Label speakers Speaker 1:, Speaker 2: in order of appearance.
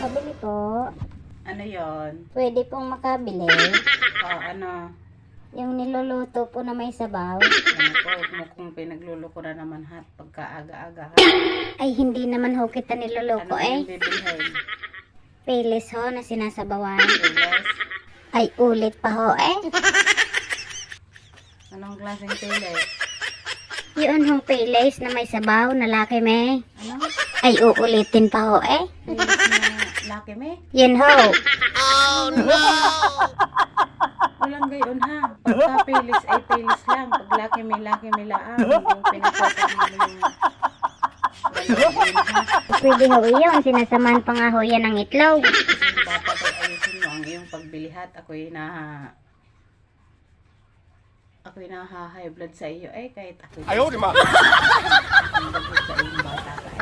Speaker 1: Pabili po.
Speaker 2: Ano yon?
Speaker 1: Pwede pong makabili.
Speaker 2: Ano?
Speaker 1: Yung niluluto po na may sabaw.
Speaker 2: Ano po, mukhang pinagluloko na naman hat pagka-aga-aga.
Speaker 1: Ay, hindi naman ho kita niluluko
Speaker 2: Ano
Speaker 1: eh.
Speaker 2: yung bibilhin?
Speaker 1: Pilis ho na sinasabawan.
Speaker 2: Piles?
Speaker 1: Ay, ulit pa ho eh.
Speaker 2: Anong klaseng piles?
Speaker 1: Yun hong pilis na may sabaw na laki me.
Speaker 2: Ano?
Speaker 1: Ay, uulitin pa ho eh.
Speaker 2: Piles na laki me?
Speaker 1: Yun ho.
Speaker 2: Walang gayon ha. Pagka pilis ay pilis lang. Pag laki may laang. Yung pinapasama mo yung gano'n ha.
Speaker 1: Pwede ho yun. Sinasamahan pa nga ho yan ng itlog.
Speaker 2: Kasi dapat ay ayusin mo ang iyong pagbilihat. Ako'y high blood sa iyo eh. Kahit ako'y
Speaker 3: Ayaw, di ma!
Speaker 2: sa iyong bata ka eh.